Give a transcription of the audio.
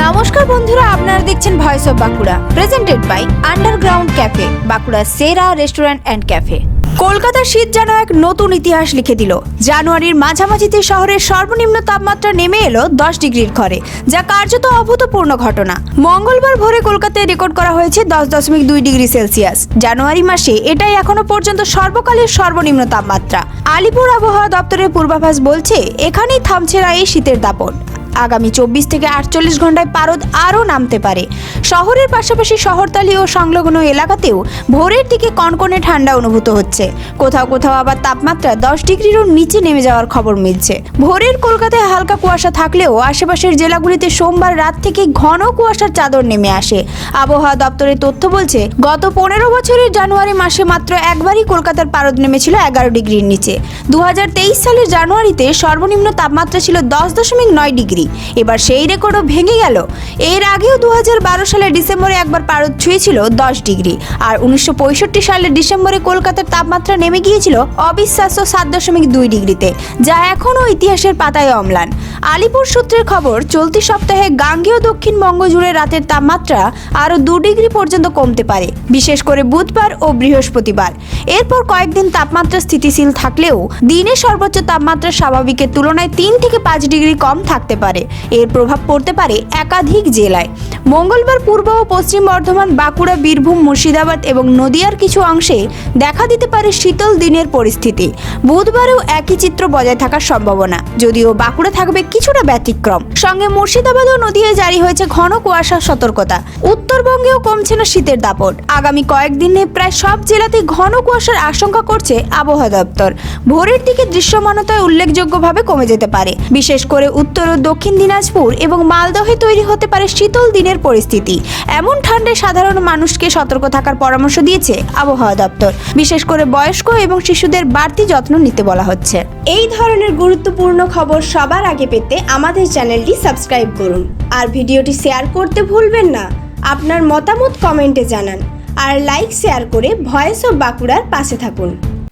নমস্কার বন্ধুরা, আপনারা দেখছেন voice of Bankura, presented by underground cafe, বাঁকুড়ার সেরা রেস্টুরেন্ট অ্যান্ড ক্যাফে। কলকাতার শীত যেন এক নতুন ইতিহাস লিখে দিল। জানুয়ারির মাঝামাঝিতে শহরের সর্বনিম্ন তাপমাত্রা নেমে এলো 10 ডিগ্রির ঘরে, যা কার্যত অভূতপূর্ণ ঘটনা। মঙ্গলবার ভোরে কলকাতায় রেকর্ড করা হয়েছে 10.2 ডিগ্রি সেলসিয়াস। জানুয়ারি মাসে এটাই এখনো পর্যন্ত সর্বকালের সর্বনিম্ন তাপমাত্রা। আলিপুর আবহাওয়া দপ্তরের পূর্বাভাস বলছে এখানেই থামছে না এই শীতের দাপট। আগামী 24 থেকে 48 ঘন্টায় পারদ আরও নামতে পারে। শহরের পাশাপাশি শহরতলি ও সংলগ্ন এলাকাতেও ভোরের দিকে কনকনে ঠান্ডা অনুভূত হচ্ছে। কোথাও কোথাও আবার তাপমাত্রা 10 ডিগ্রিরও নিচে নেমে যাওয়ার খবর মিলছে। ভোরের কলকাতায় হালকা কুয়াশা থাকলেও আশেপাশের জেলাগুলিতে সোমবার রাত থেকে ঘন কুয়াশার চাদর নেমে আসে। আবহাওয়া দপ্তরের তথ্য বলছে, গত 15 বছরের জানুয়ারি মাসে মাত্র একবারই কলকাতার পারদ নেমেছিল 11 ডিগ্রির নিচে। 2023 সালের জানুয়ারিতে সর্বনিম্ন তাপমাত্রা ছিল 10.9 ডিগ্রি। এবার সেই রেকর্ডও ভেঙে গেল। এর আগেও 2012 সালের ডিসেম্বরে একবার পারদ ছুঁয়েছিল 10 ডিগ্রি, আর 1965 সালের ডিসেম্বরে কলকাতার তাপমাত্রা নেমে গিয়েছিল অবিশ্বাস্য 7.2 ডিগ্রিতে, যা এখনও ইতিহাসের পাতায় অম্লান। আলিপুর সূত্রের খবর, চলতি সপ্তাহে গাঙ্গেয় দক্ষিণবঙ্গ জুড়ে রাতের তাপমাত্রা আরও 2 ডিগ্রি পর্যন্ত কমতে পারে, বিশেষ করে বুধবার ও বৃহস্পতিবার। এরপর কয়েকদিন তাপমাত্রা স্থিতিশীল থাকলেও দিনে সর্বোচ্চ তাপমাত্রা স্বাভাবিকের তুলনায় 3 থেকে 5 ডিগ্রি কম থাকতে পারে। এর প্রভাব পড়তে পারে একাধিক জেলায়। মঙ্গলবার পূর্ব ও পশ্চিম বর্ধমান, বাঁকুড়া, বীরভূম, মুর্শিদাবাদ এবং নদিয়ার কিছু অংশে দেখা দিতে পারে শীতল দিনের পরিস্থিতি। বুধবারেও একই চিত্র বজায় থাকার সম্ভাবনা, যদিও বাঁকুড়া থাকবে কিছুটা ব্যতিক্রম। সঙ্গে মুর্শিদাবাদ ও নদিয়ায় জারি হয়েছে ঘন কুয়াশার সতর্কতা। উত্তরবঙ্গেও কমছে না শীতের দাপট। আগামী কয়েকদিনে প্রায় সব জেলাতে ঘন কুয়াশার আশঙ্কা করছে আবহাওয়া দপ্তর। ভোরের দিকে দৃশ্যমানতায় উল্লেখযোগ্যভাবে কমে যেতে পারে। বিশেষ করে উত্তর ও দক্ষিণ দিনাজপুর এবং মালদহে তৈরি হতে পারে শীতল দিনের পরিস্থিতি। এমন ঠান্ডায় সাধারণ মানুষকে সতর্ক থাকার পরামর্শ দিয়েছে আবহাওয়া দপ্তর। বিশেষ করে বয়স্ক এবং শিশুদের বাড়তি যত্ন নিতে বলা হচ্ছে। এই ধরনের গুরুত্বপূর্ণ খবর সবার আগে পেতে আমাদের চ্যানেলটি সাবস্ক্রাইব করুন আর ভিডিওটি শেয়ার করতে ভুলবেন না। আপনার মতামত কমেন্টে জানান আর লাইক শেয়ার করে ভয়েস অফ বাঁকুড়ার পাশে থাকুন।